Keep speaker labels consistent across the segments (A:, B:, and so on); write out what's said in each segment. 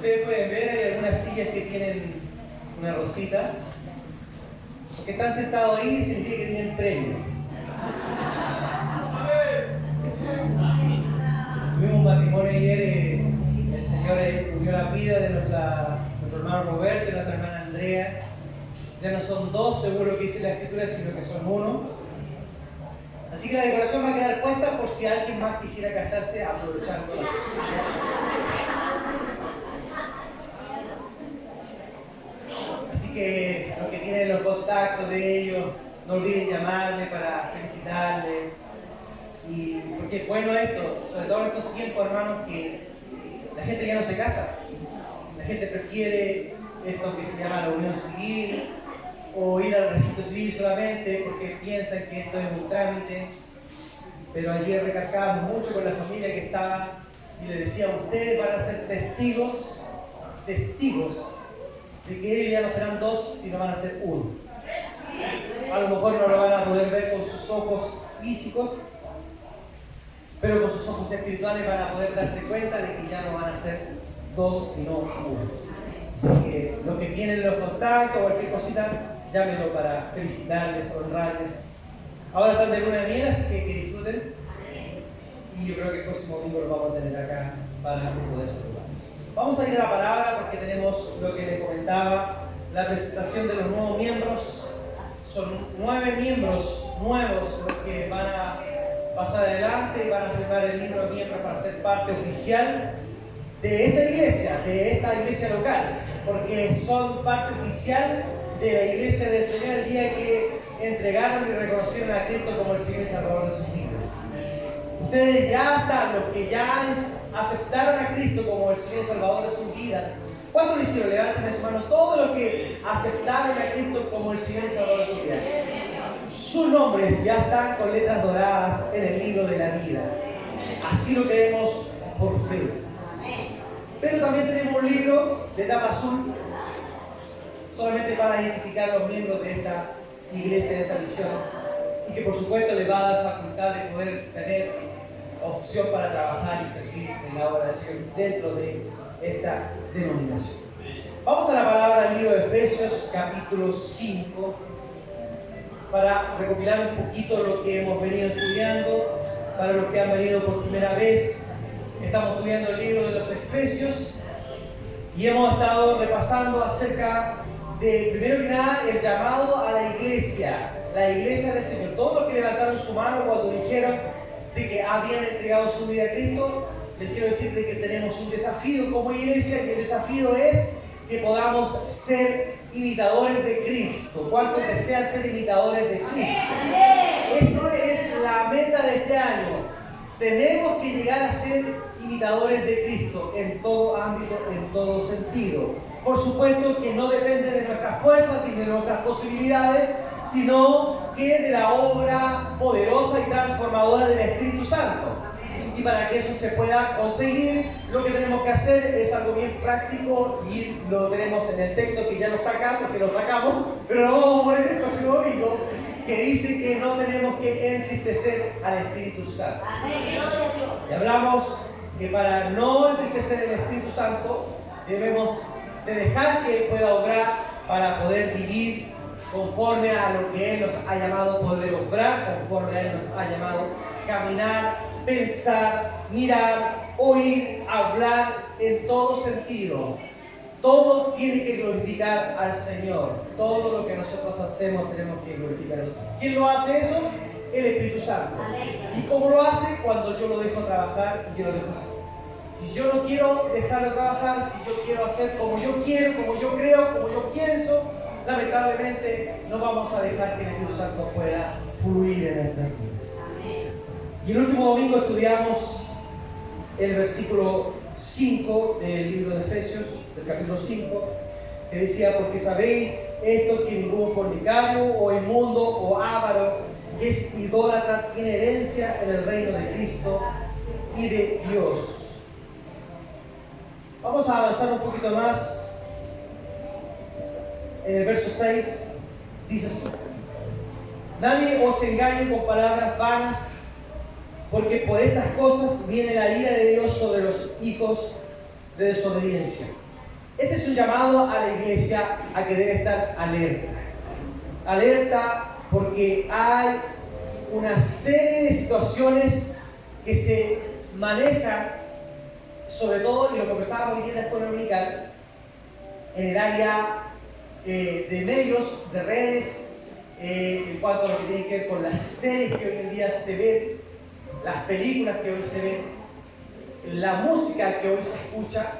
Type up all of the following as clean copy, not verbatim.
A: ustedes pueden ver, hay algunas sillas que tienen una rosita. Los que están sentados ahí significa que tienen premio. Tuvimos un matrimonio ayer, el Señor unió la vida de nuestro hermano Roberto y nuestra hermana Andrea. Ya no son dos, seguro que dice la Escritura, sino que son uno. Así que la decoración va a quedar puesta por si alguien más quisiera casarse aprovechando la Así que los que tienen los contactos de ellos, no olviden llamarle para felicitarle. Y porque es bueno esto, sobre todo en estos tiempos, hermanos, que la gente ya no se casa. La gente prefiere esto que se llama la unión civil, o ir al registro civil solamente porque piensan que esto es un trámite. Pero ayer recalcábamos mucho con la familia que estaba y le decía: ustedes van a ser testigos de que ellos ya no serán dos, sino van a ser uno. A lo mejor no lo van a poder ver con sus ojos físicos, pero con sus ojos espirituales van a poder darse cuenta de que ya no van a ser dos, sino uno. Así que los que tienen los contactos o cualquier cosita, llámenlo para felicitarles, honrarles. Ahora están de luna de miel, así que disfruten. Y yo creo que el próximo domingo lo vamos a tener acá para poder saludar. Vamos a ir a la palabra porque tenemos lo que les comentaba, la presentación de los nuevos miembros. Son 9 miembros nuevos los que van a pasar adelante y van a firmar el libro de miembros para ser parte oficial de esta iglesia local, porque son parte oficial de la iglesia del Señor el día que entregaron y reconocieron a Cristo como el Señor y Salvador de sus vidas. Ustedes ya están, los que ya aceptaron a Cristo como el Señor y Salvador de sus vidas. ¿Cuántos lo hicieron? Levanten su mano todos los que aceptaron a Cristo como el Señor y Salvador de sus vidas. Sus nombres ya están con letras doradas en el libro de la vida. Así lo creemos por fe. Pero también tenemos un libro de tapa azul, solamente para identificar a los miembros de esta iglesia, de esta misión, y que por supuesto les va a dar facultad de poder tener opción para trabajar y servir en la obra del Señor dentro de esta denominación. Vamos a la palabra del libro de Efesios, capítulo 5, para recopilar un poquito lo que hemos venido estudiando. Para los que han venido por primera vez, estamos estudiando el libro de los Efesios y hemos estado repasando acerca de, primero que nada, el llamado a la iglesia del Señor. Todos los que levantaron su mano cuando dijeron de que habían entregado su vida a Cristo, les quiero decir de que tenemos un desafío como iglesia, y el desafío es que podamos ser imitadores de Cristo. ¿Cuántos desean ser imitadores de Cristo? Esa es la meta de este año. Tenemos que llegar a ser imitadores de Cristo en todo ámbito, en todo sentido. Por supuesto que no depende de nuestras fuerzas ni de nuestras posibilidades, sino que de la obra poderosa y transformadora del Espíritu Santo. Y para que eso se pueda conseguir, lo que tenemos que hacer es algo bien práctico, y lo tenemos en el texto que ya no está acá porque lo sacamos, pero lo vamos a poner el próximo domingo, que dice que no tenemos que entristecer al Espíritu Santo. Y hablamos que para no entristecer el Espíritu Santo debemos de dejar que Él pueda obrar para poder vivir conforme a lo que Él nos ha llamado, poder obrar conforme a Él nos ha llamado, caminar, pensar, mirar, oír, hablar en todo sentido. Todo tiene que glorificar al Señor. Todo lo que nosotros hacemos tenemos que glorificar al Señor. ¿Quién lo hace eso? El Espíritu Santo. ¿Y cómo lo hace? Cuando yo lo dejo trabajar y yo lo dejo hacer. Si yo no quiero dejarlo trabajar, si yo quiero hacer como yo quiero, como yo creo, como yo pienso, lamentablemente no vamos a dejar que el Espíritu Santo pueda fluir en nuestras vidas. Y el último domingo estudiamos el versículo 5 del libro de Efesios, del capítulo 5, que decía: porque sabéis esto, que ningún fornicario o inmundo o avaro que es idólatra tiene herencia en el reino de Cristo y de Dios. Vamos a avanzar un poquito más. En el verso 6 dice así: nadie os engañe con palabras vanas, porque por estas cosas viene la ira de Dios sobre los hijos de desobediencia, Este es un llamado a la iglesia a que debe estar alerta. Alerta porque hay una serie de situaciones que se manejan, sobre todo, y lo conversábamos hoy día en la escuela dominical, en el área de medios, de redes, en cuanto a lo que tiene que ver con las series que hoy en día se ven, las películas que hoy se ven, la música que hoy se escucha,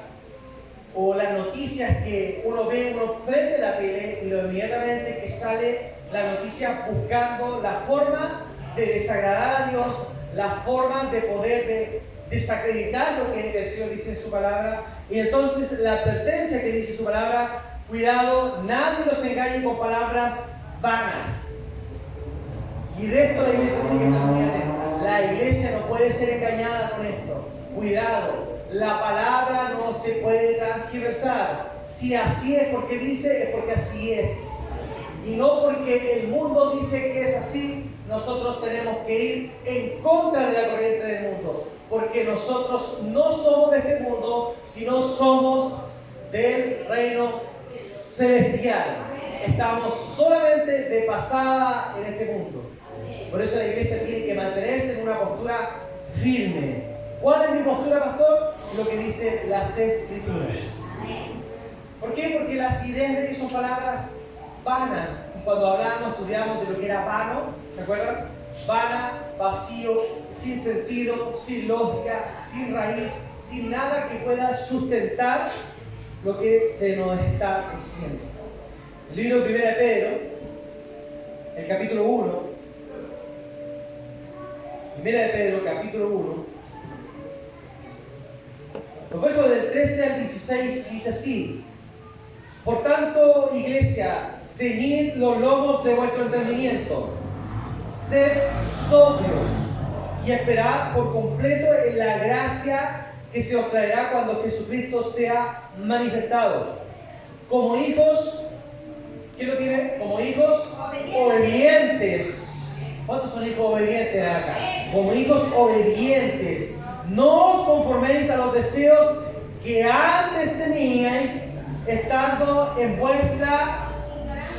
A: o las noticias que uno ve, uno prende la tele y lo inmediatamente que sale la noticia buscando la forma de desagradar a Dios, la forma de poder desacreditar lo que el Señor dice en su palabra. Y entonces la advertencia que dice su palabra: cuidado, nadie los engañe con palabras vanas. Y de esto la iglesia tiene que estar muy atenta. La iglesia no puede ser engañada con esto. Cuidado, la palabra no se puede transgiversar. Si así es porque dice, es porque así es. Y no porque el mundo dice que es así, nosotros tenemos que ir en contra de la corriente del mundo. Porque nosotros no somos de este mundo, sino somos del reino celestial. Estamos solamente de pasada en este mundo. Por eso la iglesia tiene que mantenerse en una postura firme. ¿Cuál es mi postura, pastor? Lo que dice las Escrituras. ¿Por qué? Porque las ideas de Dios son palabras vanas. Y cuando hablamos, estudiamos de lo que era vano, ¿se acuerdan? Vana, vacío, sin sentido, sin lógica, sin raíz, sin nada que pueda sustentar lo que se nos está diciendo. El libro de 1 de Pedro, el capítulo 1, 1 de Pedro, capítulo 1, los versos del 13 al 16 dice así: por tanto, iglesia, ceñid los lomos de vuestro entendimiento, sed sobrios y esperad por completo en la gracia que se os traerá cuando Jesucristo sea manifestado. Como hijos, ¿quién lo tiene? Como hijos obedientes. ¿Cuántos son hijos obedientes acá? Como hijos obedientes. No os conforméis a los deseos que antes teníais, estando en vuestra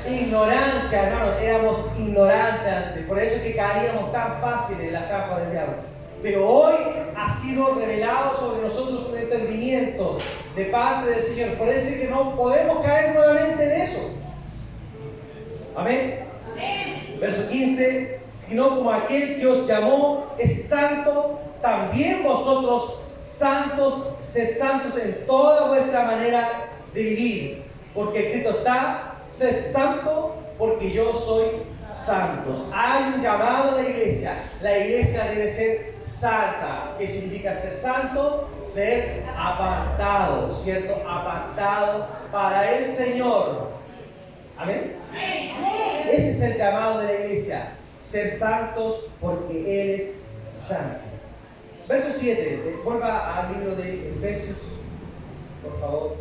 A: ignorancia, hermanos. Éramos ignorantes antes, por eso es que caíamos tan fácil en las trampas del diablo. Pero hoy ha sido revelado sobre nosotros un entendimiento de parte del Señor. Por eso es que no podemos caer nuevamente en eso. Amén. Amén. Verso 15: sino como aquel que os llamó es santo, también vosotros santos, sed santos en toda vuestra manera de vivir, porque escrito está: sed santo porque yo soy santos. Hay un llamado a la iglesia. La iglesia debe ser santa. ¿Qué significa ser santo? Ser apartado, ¿cierto? Apartado para el Señor. Amén. Ese es el llamado de la iglesia: ser santos porque Él es santo. Verso 7, vuelva al libro de Efesios, por favor.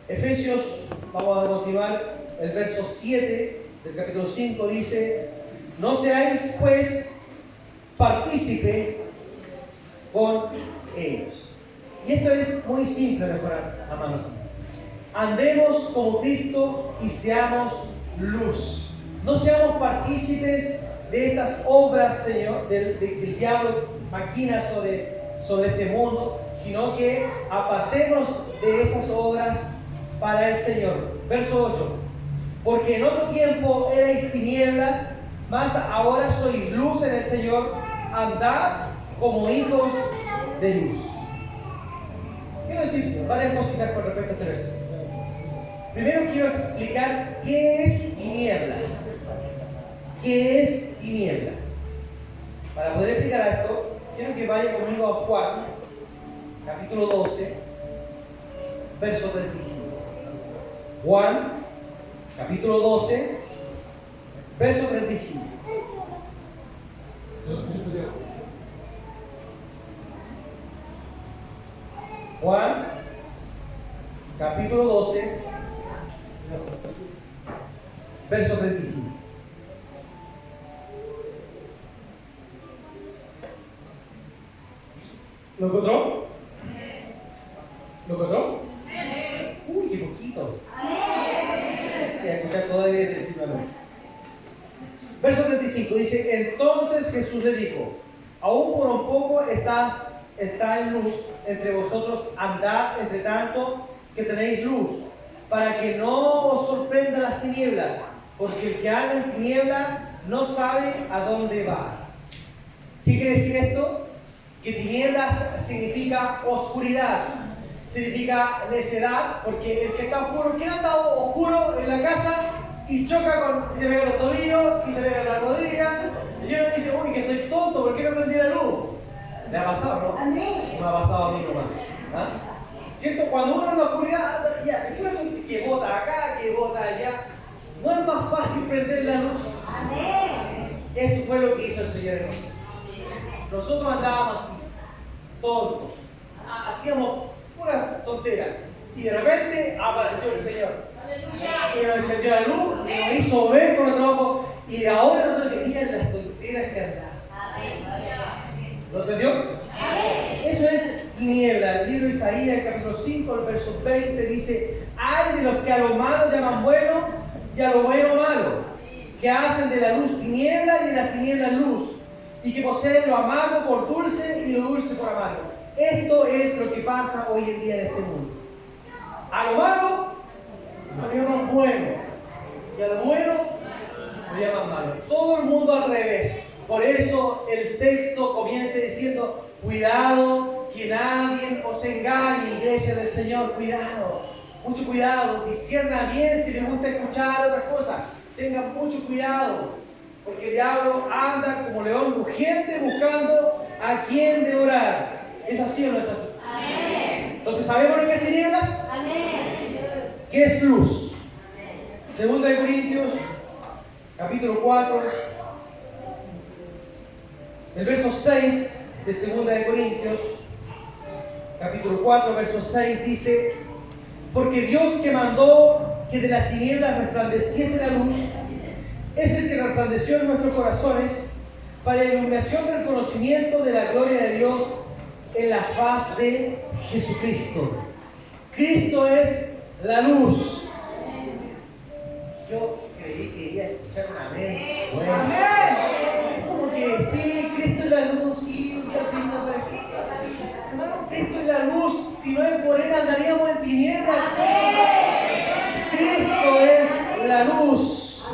A: Efesios, vamos a continuar, el verso 7 del capítulo 5 dice: no seáis pues partícipe con ellos. Y esto es muy simple, mejorar, amados. Andemos como Cristo y seamos luz. No seamos partícipes de estas obras, Señor, del diablo maquina sobre este mundo, sino que apartemos de esas obras para el Señor. Verso 8: porque en otro tiempo erais tinieblas, mas ahora sois luz en el Señor. Andad como hijos de luz. Quiero decir varias cositas con respecto a este verso. Primero quiero explicar qué es tinieblas. ¿Qué es tinieblas? Para poder explicar esto, quiero que vaya conmigo a Juan, capítulo 12, verso 35. Juan, capítulo 12, verso 35. Juan, capítulo 12, verso 35. ¿Lo encontró? ¿Lo encontró? Uy, qué poquito. Voy a escuchar toda la iglesia decirlo amén. Verso 35 dice: entonces Jesús le dijo: aún por un poco está en luz entre vosotros, andad entre tanto que tenéis luz, para que no os sorprendan las tinieblas, porque el que anda en tiniebla no sabe a dónde va. ¿Qué quiere decir esto? Que tinieblas significa oscuridad, significa necedad, porque el que está oscuro, ¿quién anda oscuro en la casa y choca y se pega los tobillos y se pega la rodilla? Y uno dice: uy, que soy tonto, ¿por qué no prendí la luz? ¿Le ha pasado, no?
B: Amén.
A: Me ha pasado a mí nomás. ¿Ah? ¿Cierto? Cuando uno en la oscuridad ya se cree que bota acá, que bota allá, no es más fácil prender la luz.
B: Amén.
A: Eso fue lo que hizo el Señor en nosotros. Nosotros andábamos así, tontos, hacíamos pura tontera, y de repente apareció el Señor y nos encendió la luz y nos hizo ver con nuestro ojo, y de ahora nosotros decimos: miren las tonteras que andaban. ¿Lo entendió? Eso es tiniebla. El libro de Isaías, el capítulo 5, el verso 20 dice: ay de los que a lo malo llaman bueno y a lo bueno malo, que hacen de la luz tiniebla y de las tinieblas luz, y que poseen lo amargo por dulce y lo dulce por amargo. Esto es lo que pasa hoy en día en este mundo. A lo malo lo llaman bueno, y a lo bueno lo llaman malo. Todo el mundo al revés. Por eso el texto comienza diciendo: cuidado que nadie os engañe, iglesia del Señor. Cuidado, mucho cuidado. Discierna bien si les gusta escuchar otras cosas. Tengan mucho cuidado, porque el diablo anda como león rugiente buscando a quien devorar. ¿Es así o no es así? Amén. Entonces, ¿sabemos lo que es tinieblas? Amén. ¿Qué es luz? Segunda de Corintios, capítulo 4, el verso 6 de Segunda de Corintios, capítulo 4, verso 6 dice: porque Dios, que mandó que de las tinieblas resplandeciese la luz, es el que resplandeció en nuestros corazones para la iluminación del conocimiento de la gloria de Dios en la faz de Jesucristo. Cristo es la luz. Yo creí que iba a escuchar un amén. Bueno, amén. Es como que sí, Cristo es la luz, sí, un día Cristo apareció. Hermano, Cristo es la luz, si no es por Él andaríamos en tinieblas. Cristo es la luz.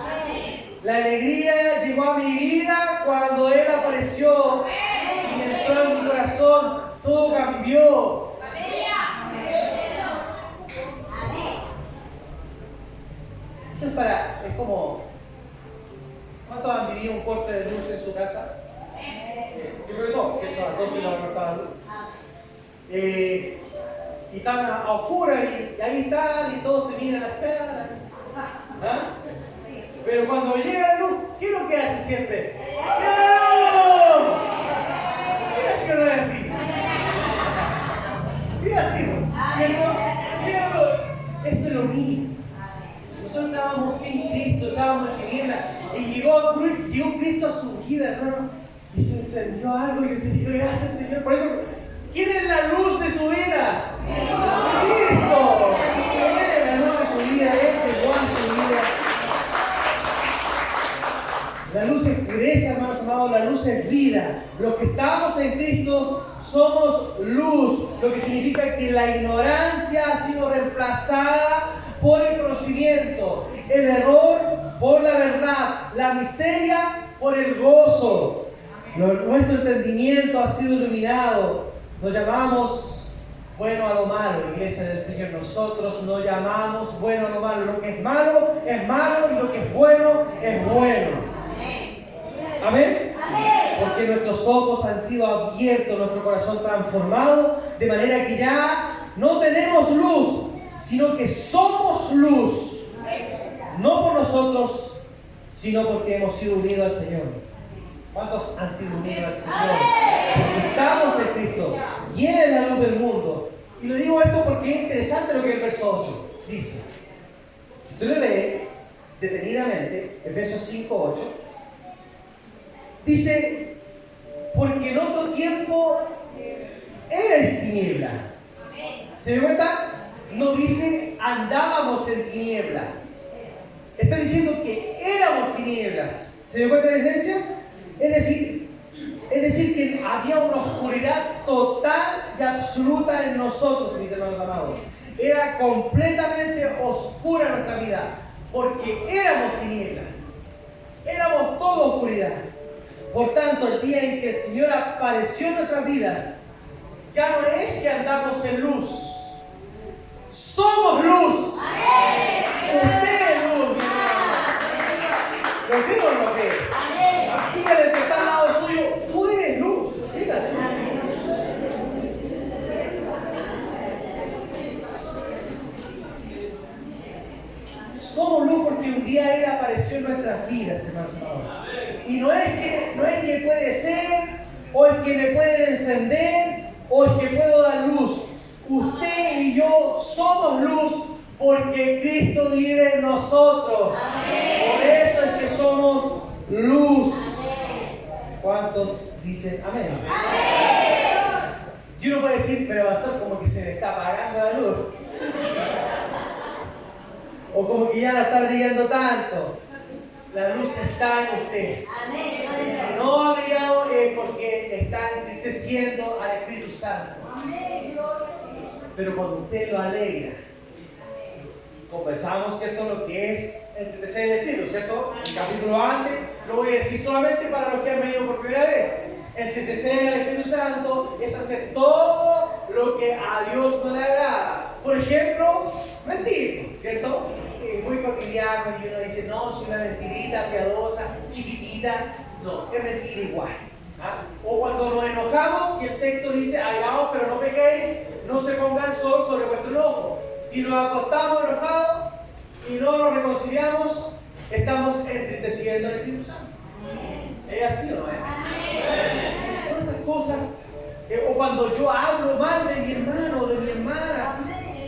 A: La alegría llegó a mi vida cuando Él apareció y entró en mi corazón. Todo cambió. Esto es como, ¿cuántos han vivido un corte de luz en su casa? Yo creo que todos, ¿cierto? A las 12 no cortaba la luz. Y están a oscuras y ahí están y todos se miran las caras. ¿Ah? Pero cuando llega la luz, ¿qué es lo que hace siempre? ¡No! ¿Qué es que no es así? Sí, así, ¿cierto? Esto es lo mismo. Nosotros estábamos sin Cristo, estábamos en tinieblas, y llegó Cristo a su vida, hermano, y se encendió algo, y yo te digo: gracias, Señor. Por eso, ¿quién es la luz de su vida? ¡Cristo! Él es la luz de su vida, Él pegó en su vida. La luz es pureza, hermanos amados, la luz es vida. Los que estamos en Cristo somos luz, lo que significa que la ignorancia ha sido reemplazada por el conocimiento, el error por la verdad, la miseria por el gozo. Nuestro entendimiento ha sido iluminado. Nos llamamos bueno a lo malo, iglesia del Señor. Nosotros no llamamos bueno a lo malo. Lo que es malo y lo que es bueno es bueno. Amén. Porque nuestros ojos han sido abiertos, nuestro corazón transformado, de manera que ya no tenemos luz, sino que somos luz. No por nosotros, sino porque hemos sido unidos al Señor. ¿Cuántos han sido unidos al Señor? Porque estamos en Cristo. Y Él es la luz del mundo. Y lo digo esto porque es interesante lo que el verso 8 dice. Si tú lo lees detenidamente, el verso 5, 8, dice: porque en otro tiempo erais tiniebla, ¿Se dio cuenta? No dice andábamos en tinieblas. Está diciendo que éramos tinieblas. ¿Se dio cuenta de la diferencia? Es decir que había una oscuridad total y absoluta en nosotros, mis hermanos amados. Era completamente oscura nuestra vida, porque éramos tinieblas. Éramos toda oscuridad. Por tanto, el día en que el Señor apareció en nuestras vidas, ya no es que andamos en luz. Somos luz. Usted es luz, mi hermano. ¿Lo digo o no cree? Dígale al que está al lado suyo, tú eres luz. Dígale. Somos luz porque un día Él apareció en nuestras vidas, hermanos. Y no es que puede ser, o es que me puede encender, o es que puedo dar luz. Usted y yo somos luz porque Cristo vive en nosotros. Amén. Por eso es que somos luz. Amén. ¿Cuántos dicen amén? Amén. Y uno puede decir, pero pastor, como que se me está apagando la luz. O como que ya no está brillando tanto. La luz está en usted. Amén. Si no ha brillado es porque está entristeciendo al Espíritu Santo. Amén. Pero cuando usted lo alegra, conversamos, ¿cierto?, lo que es entristecer el Espíritu, ¿cierto? El capítulo antes, lo voy a decir solamente para los que han venido por primera vez. Entristecer al Espíritu Santo es hacer todo lo que a Dios no le agrada. Por ejemplo, mentir, ¿cierto? Muy cotidiano, y uno dice, no, es una mentirita piadosa, chiquitita. No, es mentir igual. ¿Ah? O cuando nos enojamos y el texto dice, airaos, pero no pequéis, no se ponga el sol sobre vuestro enojo. Si nos acostamos enojados y no nos reconciliamos, estamos entristeciendo al Espíritu Santo. ¿Es así o no es? Todas esas cosas, o cuando yo hablo mal de mi hermano o de mi hermana,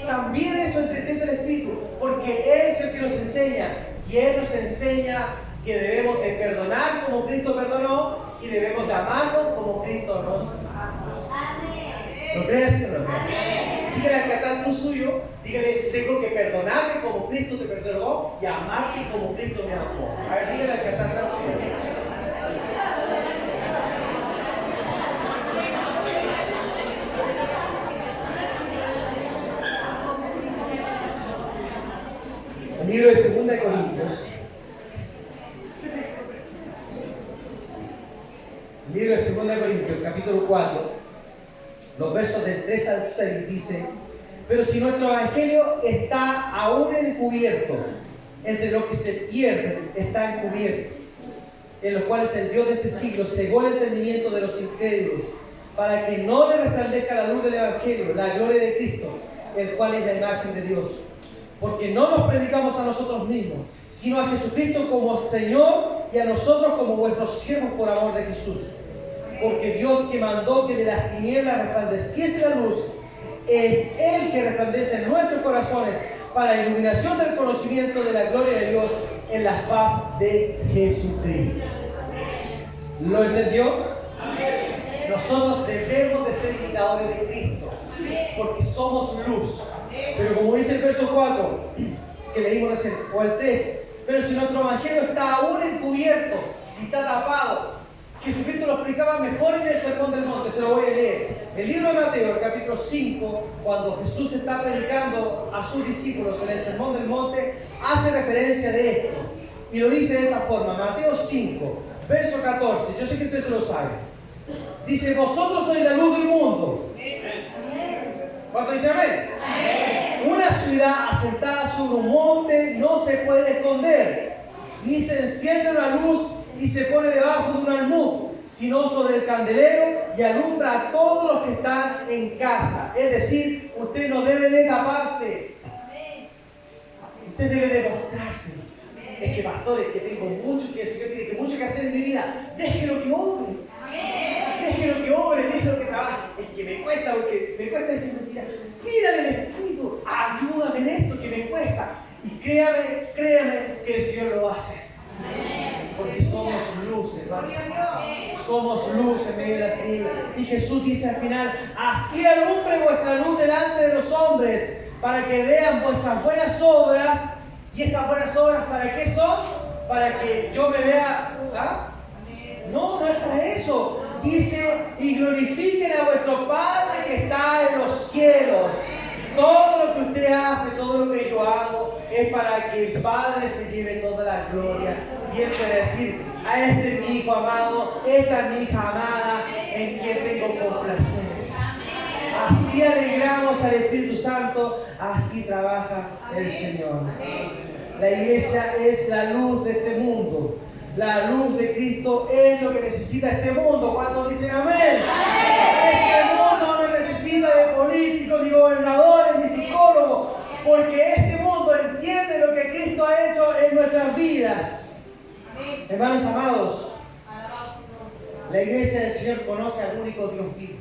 A: también eso entristece al Espíritu, porque Él es el que nos enseña, y Él nos enseña que debemos de perdonar como Cristo perdonó y debemos de amarnos como Cristo nos amó. ¿Lo crees o no crees? Dígale al que está al suyo, dígale, tengo que perdonarme como Cristo te perdonó y amarte como Cristo me amó. A ver, dígale al que está al suyo. El libro de 2 Corintios. El libro de 2 Corintios, capítulo 4, los versos del 3 al 6 dice: pero si nuestro evangelio está aún encubierto, entre los que se pierden está encubierto, en los cuales el Dios de este siglo cegó el entendimiento de los incrédulos, para que no le resplandezca la luz del evangelio, la gloria de Cristo, el cual es la imagen de Dios. Porque no nos predicamos a nosotros mismos, sino a Jesucristo como Señor y a nosotros como vuestros siervos por amor de Jesús. Porque Dios, que mandó que de las tinieblas resplandeciese la luz, es Él que resplandece en nuestros corazones para iluminación del conocimiento de la gloria de Dios en la faz de Jesucristo. ¿Lo entendió? Nosotros debemos de ser imitadores de Cristo, porque somos luz. Pero como dice el verso 4, que leímos recién, o el 3, pero si nuestro evangelio está aún encubierto, si está tapado, Jesucristo lo explicaba mejor en el Sermón del Monte, se lo voy a leer. El libro de Mateo, el capítulo 5, cuando Jesús está predicando a sus discípulos en el Sermón del Monte, hace referencia de esto. Y lo dice de esta forma, Mateo 5, verso 14, yo sé que usted se lo sabe. Dice, vosotros sois la luz del mundo. ¿Cuánto dice amén? Amén. Una ciudad asentada sobre un monte no se puede esconder, ni se enciende una luz y se pone debajo de un almud, sino sobre el candelero y alumbra a todos los que están en casa. Es decir, usted no debe de taparse. Usted debe de mostrarse. Es que pastor, es que tengo mucho que decir, tiene mucho que hacer en mi vida. Déjelo que obre. Déjelo que obre, déjelo que trabaje. Es que me cuesta, porque me cuesta decir mentira. Pídale al Espíritu, ayúdame en esto que me cuesta. Y créame que el Señor lo va a hacer. Porque somos luz, hermanos. Somos luz en medio de la tiniebla. Y Jesús dice al final, así alumbre vuestra luz delante de los hombres, hombres para que vean vuestras buenas obras. ¿Y estas buenas obras para qué son? Para que yo me vea. ¿Ah? No, no es para eso. Dice, y glorifiquen a vuestro Padre que está en los cielos. Todo lo que usted hace, todo lo que yo hago, es para que el Padre se lleve toda la gloria. Y Él puede decir, a este es mi hijo amado, esta es mi hija amada, en quien tengo complacencia. Así alegramos al Espíritu Santo, así trabaja el Señor. La iglesia es la luz de este mundo. La luz de Cristo es lo que necesita este mundo. ¿Cuántos dicen amén? Este mundo no necesita de políticos, ni gobernadores, ni psicólogos, porque este mundo entiende lo que Cristo ha hecho en nuestras vidas. Hermanos amados, la iglesia del Señor conoce al único Dios vivo.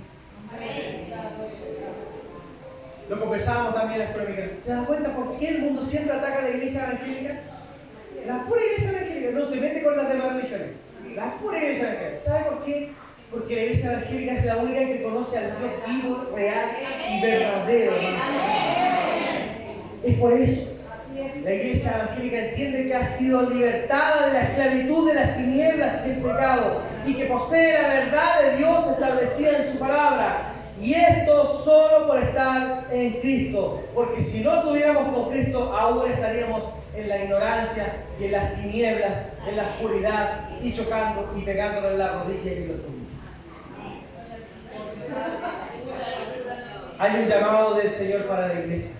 A: Lo conversábamos también en la escuela mexicana. ¿Se dan cuenta por qué el mundo siempre ataca a la iglesia evangélica? La pura iglesia evangélica no se mete con las demás religiones. La pura iglesia evangélica. ¿Sabe por qué? Porque la iglesia evangélica es la única que conoce al Dios vivo, real y verdadero. Es por eso. La iglesia evangélica entiende que ha sido libertada de la esclavitud de las tinieblas y el pecado y que posee la verdad de Dios establecida en su palabra. Y esto solo por estar en Cristo, porque si no estuviéramos con Cristo, aún estaríamos en la ignorancia y en las tinieblas, en la oscuridad, y chocando y pegándonos en la rodilla y en los tobillos. Hay un llamado del Señor para la iglesia.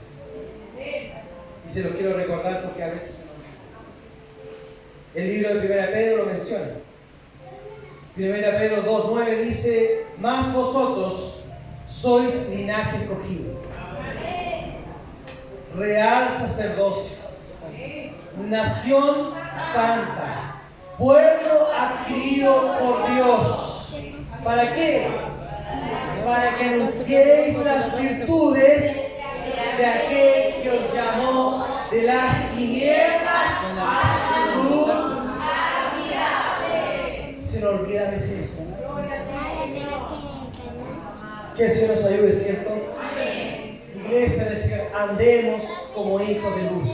A: Y se los quiero recordar porque a veces se nos olvida. El libro de 1 Pedro lo menciona. 1 Pedro 2:9 dice, mas vosotros sois linaje escogido, real sacerdocio, nación santa, pueblo adquirido por Dios. ¿Para qué? Para que anunciéis las virtudes de aquel que os llamó de las tinieblas a su luz admirable. Se nos olvida a veces eso. Que el Señor nos ayude, ¿cierto? Amén. Iglesia del Señor, andemos como hijos de luz.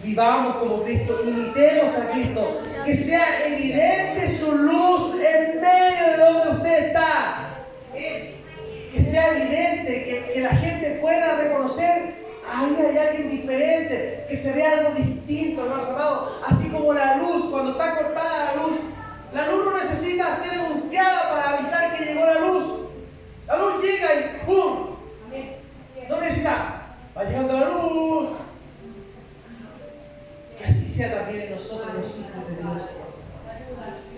A: Vivamos como Cristo, imitemos a Cristo. Que sea evidente su luz en medio de donde usted está. Que sea evidente, que la gente pueda reconocer, ahí hay alguien diferente, que se vea algo distinto, hermanos amados. Así como la luz, cuando está cortada la luz no necesita ser anunciada para avisar que llegó la luz. La luz llega y ¡pum! No necesita. Va llegando la luz. Que así sea también en nosotros los hijos de Dios.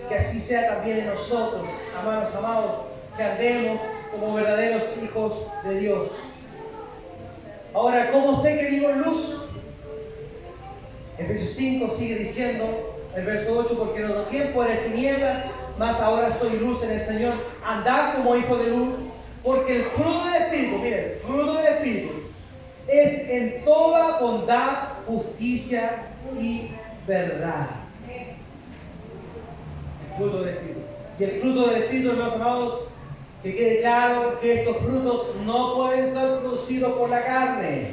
A: Que así sea también en nosotros, hermanos amados, que andemos como verdaderos hijos de Dios. Ahora, ¿cómo sé que vivo en luz? Efesios 5 sigue diciendo, el verso 8, porque en otro tiempo era tinieblas, mas ahora soy luz en el Señor. Andad como hijos de luz. Porque el fruto del Espíritu, miren, el fruto del Espíritu es en toda bondad, justicia y verdad. El fruto del Espíritu. Y el fruto del Espíritu, hermanos amados, que quede claro que estos frutos no pueden ser producidos por la carne.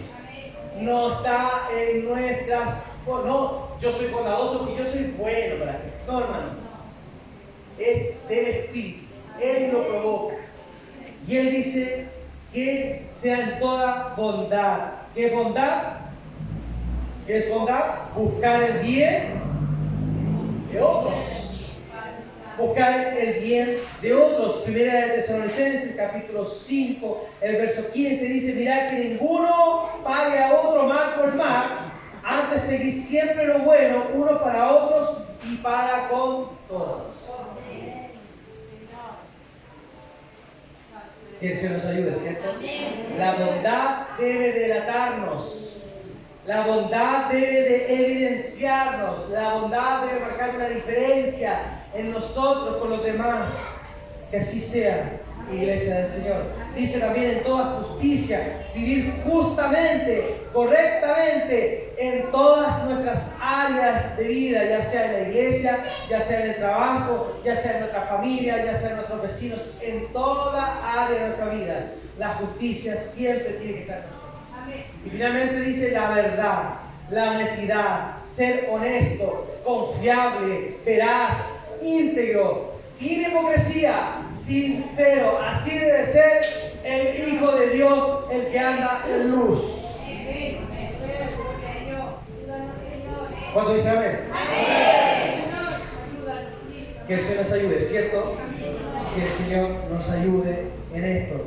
A: No está en nuestras... No, yo soy bondadoso y yo soy bueno para ti. No, hermano. Es del Espíritu. Él lo provoca. Y Él dice que sea en toda bondad. ¿Qué es bondad? ¿Qué es bondad? Buscar el bien de otros. Buscar el bien de otros. Primera de Tesalonicenses, capítulo 5, el verso 15 dice, mirad que ninguno pague a otro mal por mal, antes seguid siempre lo bueno, unos para otros y para con todos. Que el Señor nos ayude, ¿cierto? La bondad debe delatarnos. La bondad debe de evidenciarnos. La bondad debe marcar una diferencia en nosotros con los demás. Que así sea, iglesia del Señor. Dice también en toda justicia, vivir justamente, correctamente en todas nuestras áreas de vida, ya sea en la iglesia, ya sea en el trabajo, ya sea en nuestra familia, ya sea en nuestros vecinos, en toda área de nuestra vida. La justicia siempre tiene que estar en nosotros. Amén. Y finalmente dice la verdad, la honestidad, ser honesto, confiable, veraz, íntegro, sin hipocresía, sincero. Así debe ser el Hijo de Dios, el que anda en luz. ¿Cuánto dice amén? Que el Señor nos ayude, ¿cierto? Que el Señor nos ayude en esto.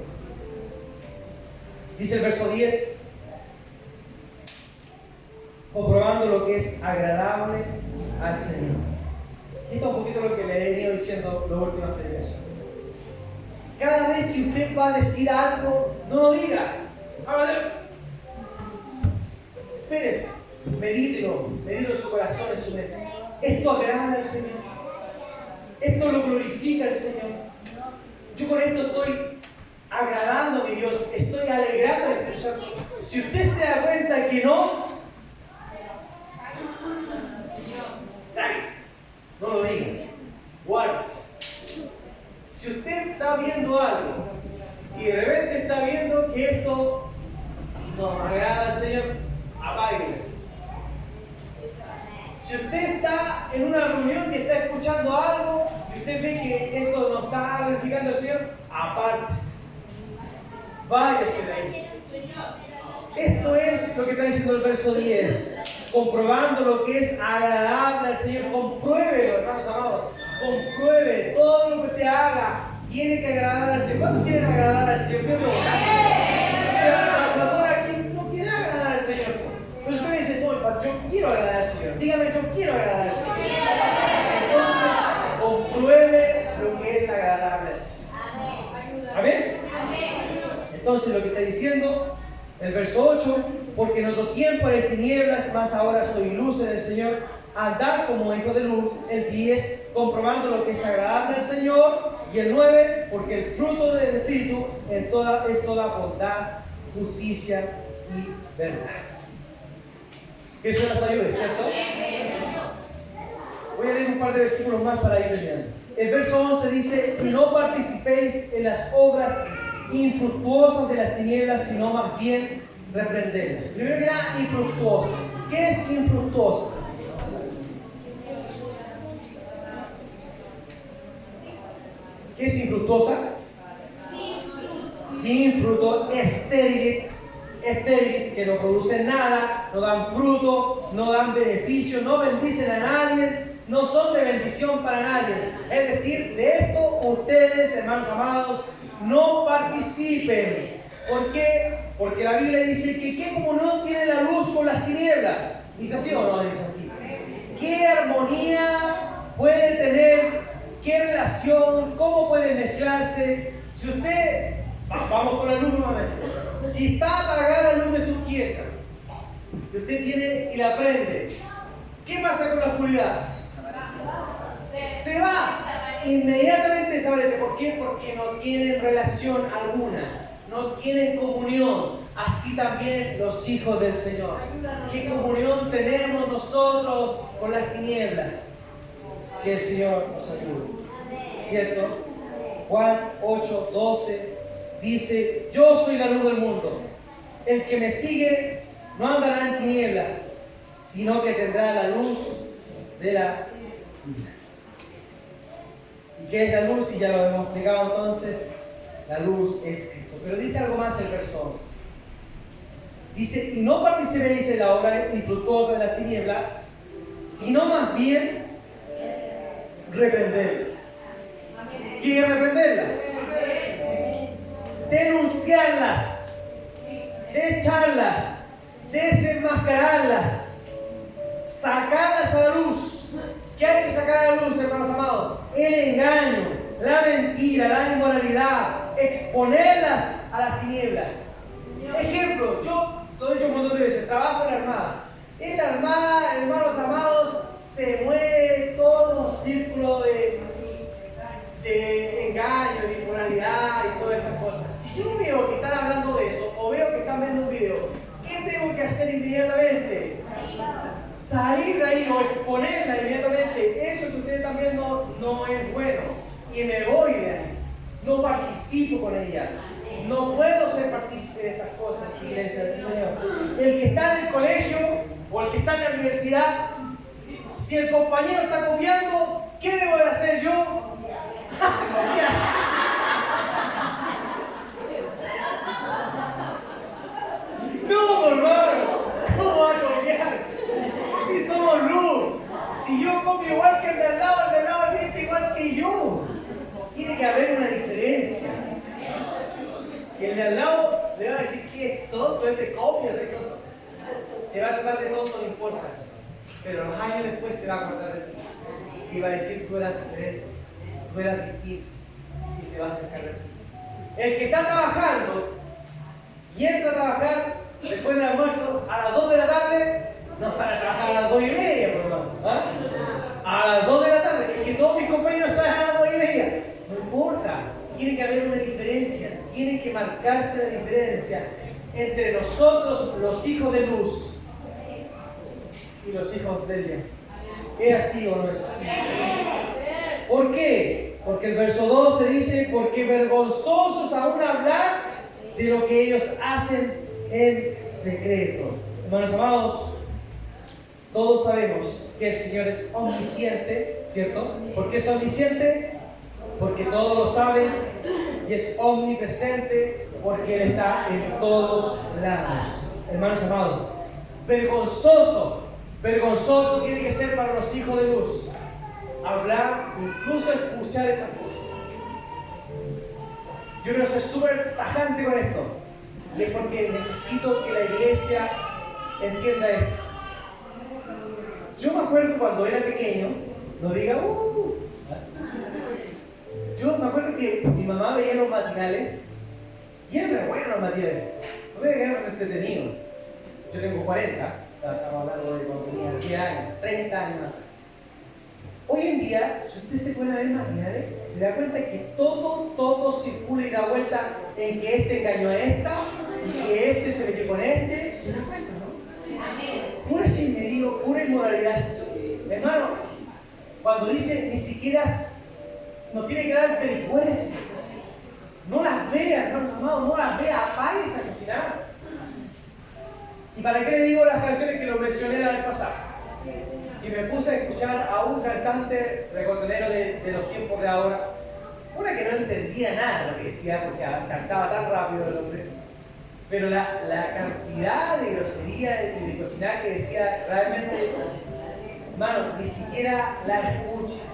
A: Dice el verso 10, comprobando lo que es agradable al Señor. Y esto es un poquito lo que le he venido diciendo las últimas predicaciones. Cada vez que usted va a decir algo, no lo diga. Espérese, medítelo en su corazón, en su mente. Esto agrada al Señor. Esto lo glorifica al Señor. Yo con esto estoy agradando a mi Dios, estoy alegrando al Espíritu Santo. Si usted se da cuenta que no, tráguese, no lo diga, guárdese. Si usted está viendo algo y de repente está viendo que esto no agrada al Señor, apáguelo. Si usted está en una reunión y está escuchando algo y usted ve que esto no está glorificando al Señor, apártese. Váyase de ahí. Esto es lo que está diciendo el verso 10. Comprobando lo que es agradable al Señor. Compruébelo, hermanos amados. Compruebe todo lo que usted haga. Tiene que agradar al Señor. ¿Cuántos quieren agradar al Señor? ¿Qué pregunta? A lo mejor aquí no quiere agradar al Señor. Pero usted dice, no, yo quiero agradar al Señor. Dígame, yo quiero agradar al Señor. Entonces, compruebe lo que es agradable al Señor. ¿Amén? Entonces, lo que está diciendo el verso 8, porque en otro tiempo eres tinieblas, mas ahora soy luz en el Señor. Andad como hijo de luz. El 10, comprobando lo que es agradable al Señor. Y el 9, porque el fruto del Espíritu es toda bondad, justicia y verdad. Que eso nos ayude, ¿cierto? Voy a leer un par de versículos más para ir terminando. El verso 11 dice, y no participéis en las obras infructuosas de las tinieblas, sino más bien reprenderlas. Primero que nada, infructuosas. ¿Qué es infructuosa? ¿Qué es infructuosa? Sin fruto, estériles, que no producen nada, no dan fruto, no dan beneficio, no bendicen a nadie, no son de bendición para nadie. Es decir, de esto ustedes, hermanos amados, no participen. ¿Por qué? Porque la Biblia dice que ¿qué comunión tiene la luz con las tinieblas? ¿Dice así o no dice así? ¿Qué armonía puede tener? ¿Qué relación? ¿Cómo puede mezclarse? Si usted, vamos con la luz nuevamente, si está apagada la luz de su pieza, que usted viene y la prende, ¿qué pasa con la oscuridad? Se va, inmediatamente desaparece. ¿Por qué? Porque no tienen relación alguna, no tienen comunión. Así también los hijos del Señor. ¿Qué comunión tenemos nosotros con las tinieblas? Que el Señor nos ayude. ¿Cierto? Juan 8:12 dice, yo soy la luz del mundo. El que me sigue no andará en tinieblas, sino que tendrá la luz de la vida. ¿Y qué es la luz? Y ya lo hemos explicado entonces. La luz es Cristo. Pero dice algo más el verso 11. Dice, y no participéis en la obra infructuosa de las tinieblas, sino más bien reprenderlas. ¿Qué es reprenderlas? Denunciarlas, echarlas, desenmascararlas, sacarlas a la luz. ¿Qué hay que sacar a la luz, hermanos amados? El engaño, la mentira, la inmoralidad, exponerlas a las tinieblas. Ejemplo, yo lo he dicho un montón de veces, trabajo en la Armada. En la Armada, hermanos amados, se mueve todo un círculo de engaño, de inmoralidad y todas estas cosas. Si yo veo que están hablando de eso, o veo que están viendo un video, ¿qué tengo que hacer inmediatamente? Salir de ahí o exponerla inmediatamente. Eso que ustedes están viendo no es bueno. Y me voy de ahí. No participo con ella. No puedo ser partícipe de estas cosas, iglesia del Señor. el que está en el colegio o el que está en la universidad, si el compañero está copiando, ¿qué debo de hacer yo? Copiar. No, hermano, ¿cómo va a copiar? Si somos luz, si yo copio igual que el de al lado siente igual que yo. Tiene que haber una diferencia. Y el de al lado le va a decir que es tonto, este copia, es tonto. Te va a tratar de tonto, no importa. Pero los años después se va a acordar de ti. Y va a decir, tú eras diferente, tú eras distinto. Y se va a acercar de ti. El que está trabajando y entra a trabajar después del almuerzo a las 2 de la tarde, no sale a trabajar a las 2:30, por lo menos. ¿Ah? A las 2 de la tarde. Es que todos mis compañeros salen a las 2:30. No importa. Tiene que haber una diferencia. Tiene que marcarse la diferencia entre nosotros, los hijos de luz, y los hijos del día. ¿Es así o no es así? ¿Por qué? Porque el verso 12 dice, porque vergonzosos aún hablar de lo que ellos hacen en secreto. Hermanos amados, todos sabemos que el Señor es omnisciente, ¿cierto? ¿Por qué es omnisciente? Porque todo lo sabe, y es omnipresente porque Él está en todos lados. Hermanos amados, vergonzoso tiene que ser para los hijos de luz hablar, incluso escuchar estas cosas. Yo quiero ser súper tajante con esto, y es porque necesito que la iglesia entienda esto. Yo me acuerdo cuando era pequeño, no diga yo me acuerdo que mi mamá veía los matinales y eran buenos los matinales, no veía que eran entretenidos. Yo tengo 40, estamos hablando de cuando tenía 10 años, 30 años más. Hoy en día, si usted se pone a ver matinales, se da cuenta que todo circula y da vuelta en que este engañó a esta y que este se metió con este. ¿Se da cuenta, no? Pura chismerío, pura inmoralidad. Hermano, cuando dice ni siquiera nos tiene que dar vergüenza esas cosas. No las vea, hermano amado, no las vea, apague esa cochinada. ¿Y para qué le digo las canciones que lo mencioné la vez pasada? Y me puse a escuchar a un cantante reggaetonero de los tiempos de ahora, una que no entendía nada de lo que decía porque cantaba tan rápido el hombre, pero la cantidad de grosería y de cochinada que decía realmente, hermano, ni siquiera la escucha.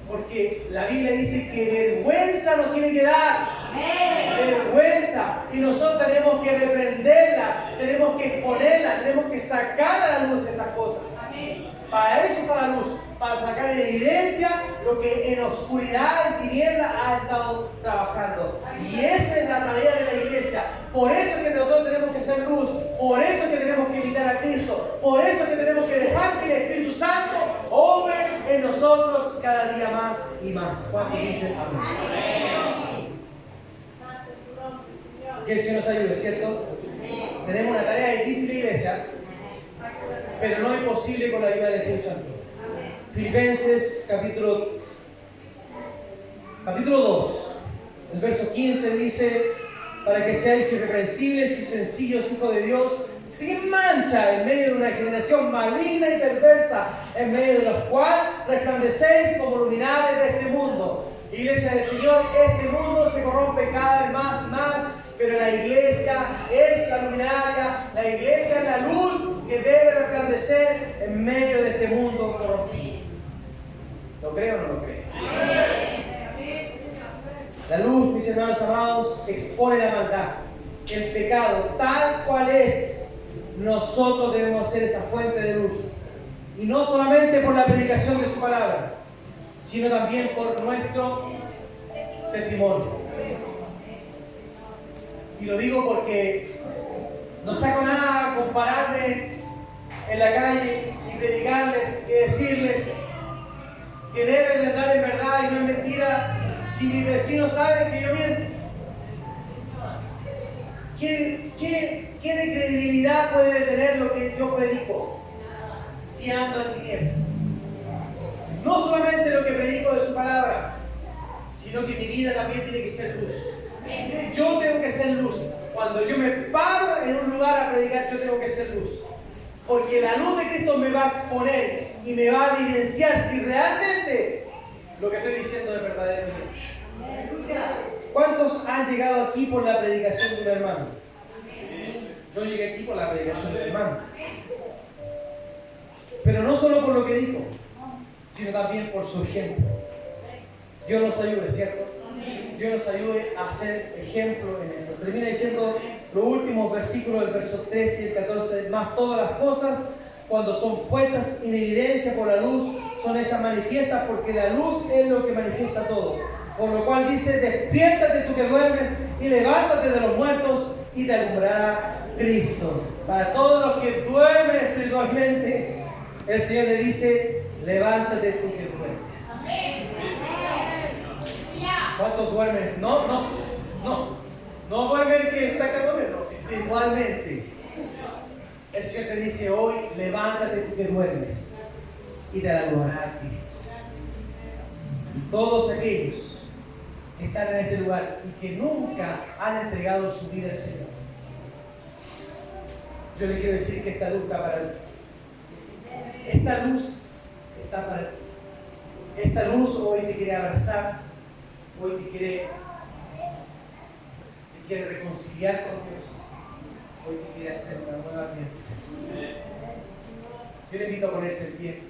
A: Porque la Biblia dice que vergüenza nos tiene que dar. Vergüenza. Y nosotros tenemos que reprenderla, tenemos que exponerla, tenemos que sacar a la luz estas cosas. Para eso está la luz, para sacar en evidencia lo que en oscuridad, en tiniebla ha estado trabajando. Y esa es la tarea de la iglesia. Por eso es que nosotros tenemos que ser luz, por eso es que tenemos que imitar a Cristo, por eso es que tenemos que dejar que el Espíritu Santo obre en nosotros cada día más y más. ¿Cuántos dicen amén? Que el Señor nos ayude, ¿cierto? Tenemos una tarea difícil de iglesia, pero no imposible con la ayuda del Espíritu Santo. Filipenses capítulo 2, el verso 15 dice, para que seáis irreprensibles y sencillos hijos de Dios, sin mancha en medio de una generación maligna y perversa, en medio de los cuales resplandecéis como luminares de este mundo. Iglesia del Señor, este mundo se corrompe cada vez más y más, pero la iglesia es la luminaria, la iglesia es la luz que debe resplandecer en medio de este mundo corrompido. ¿Lo cree o no lo cree? La luz, mis hermanos amados, expone la maldad, el pecado, tal cual es. Nosotros debemos ser esa fuente de luz. Y no solamente por la predicación de su palabra, sino también por nuestro testimonio. Y lo digo porque no saco nada compararme en la calle y predicarles y decirles que deben de andar en verdad y no en mentira si mis vecinos saben que yo miento. ¿Qué de credibilidad puede tener lo que yo predico si ando en tinieblas? No solamente lo que predico de su palabra, sino que mi vida también tiene que ser luz. Yo tengo que ser luz. Cuando yo me paro en un lugar a predicar, yo tengo que ser luz. Porque la luz de Cristo me va a exponer y me va a evidenciar si realmente lo que estoy diciendo es verdadero. ¿Cuántos han llegado aquí por la predicación de un hermano? Yo llegué aquí por la predicación de un hermano. Pero no solo por lo que dijo, sino también por su ejemplo. Dios nos ayude, ¿cierto? Dios nos ayude a ser ejemplo en esto. Termina diciendo los últimos versículos del verso 13 y el 14. Más todas las cosas, cuando son puestas en evidencia por la luz, son hechas manifiestas, porque la luz es lo que manifiesta todo. Por lo cual dice, despiértate tú que duermes y levántate de los muertos y te alumbrará Cristo. Para todos los que duermen espiritualmente, el Señor le dice, levántate tú que duermes. ¿Cuántos duermen? No duermen que está acá durmiendo, espiritualmente. El Señor te dice hoy, levántate tú que duermes y te alumbrará Cristo. Y todos aquellos que están en este lugar y que nunca han entregado su vida al Señor, yo le quiero decir que esta luz está para ti. Esta luz está para ti. Esta luz hoy te quiere abrazar, hoy te quiere reconciliar con Dios, hoy te quiere hacer una nueva vida. Yo le invito a ponerse en pie.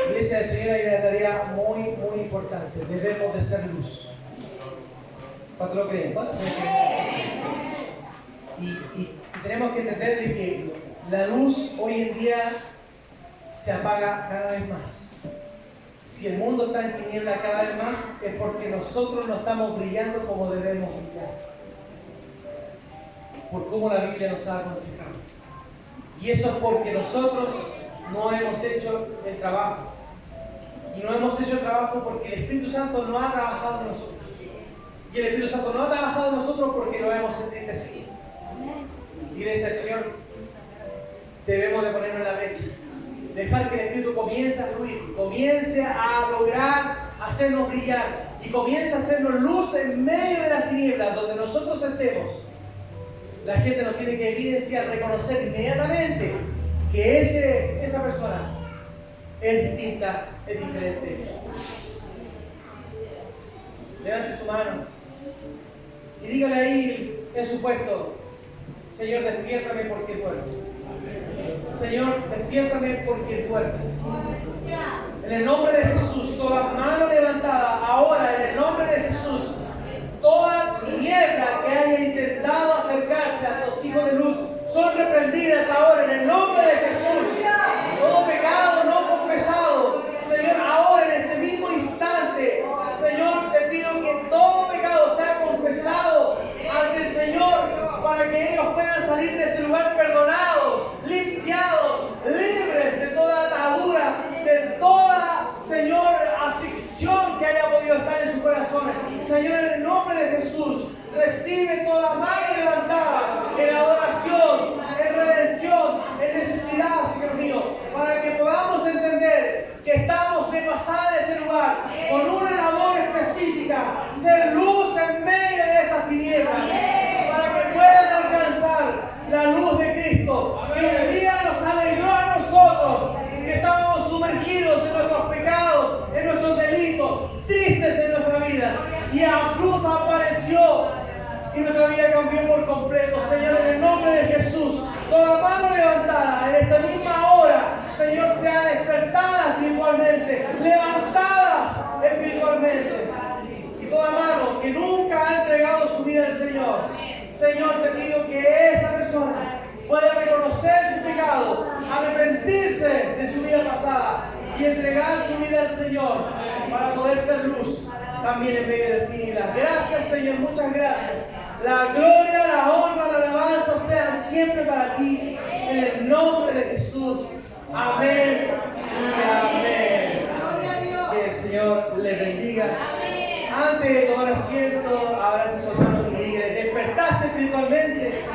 A: Iglesia del Señor, hay una tarea muy, muy importante. Debemos de ser luz. ¿Cuántos lo creen? Y tenemos que entender de que la luz hoy en día se apaga cada vez más. Si el mundo está en tiniebla cada vez más, es porque nosotros no estamos brillando como debemos brillar. Por cómo la Biblia nos ha aconsejado. Y eso es porque nosotros no hemos hecho el trabajo. Y no hemos hecho el trabajo porque el Espíritu Santo no ha trabajado en nosotros. Y el Espíritu Santo no ha trabajado en nosotros porque lo hemos entristecido. Iglesia del Señor, debemos de ponernos en la brecha. Dejar que el Espíritu comience a fluir, comience a lograr hacernos brillar y comience a hacernos luz en medio de las tinieblas donde nosotros estemos. La gente nos tiene que evidenciar, reconocer inmediatamente que esa persona es distinta, es diferente. Levante su mano y dígale ahí en su puesto: Señor, despiértame porque duermo. Señor, despiértame porque duermo. En el nombre de Jesús, toda mano levantada, ahora en el nombre de Jesús, toda tiniebla que haya intentado acercarse a los hijos de luz, son reprendidas ahora en el nombre de Jesús. Todo pecado no confesado, Señor, ahora en este mismo instante, Señor, te pido que todo pecado sea confesado ante el Señor, para que ellos puedan salir de este lugar perdonados, limpiados, libres de toda atadura, de toda, Señor, aflicción que haya podido estar en sus corazones. Señor, en el nombre de Jesús, recibe toda mano levantada en adoración, en redención, en necesidad, Señor mío, para que podamos entender que estamos de pasada en este lugar con una labor específica, ser luz en medio de estas tinieblas, para que puedan alcanzar la luz de Cristo, que un día nos alegró a nosotros, que estábamos sumergidos en nuestros pecados, en nuestros delitos, tristes en nuestras vidas, y a luz apareció y nuestra vida cambió por completo. Señor, en el nombre de Jesús, toda mano levantada en esta misma hora, Señor, sea despertada espiritualmente, levantadas espiritualmente. Y toda mano que nunca ha entregado su vida al Señor, Señor, te pido que esa persona pueda reconocer su pecado, arrepentirse de su vida pasada y entregar su vida al Señor para poder ser luz también en medio de tinieblas. Gracias, Señor, muchas gracias. La gloria, la honra, la alabanza sean siempre para ti, en el nombre de Jesús. Amén y amén. Que el Señor les bendiga. Antes de tomar asiento, abrace a su hermano y diga: despertaste espiritualmente.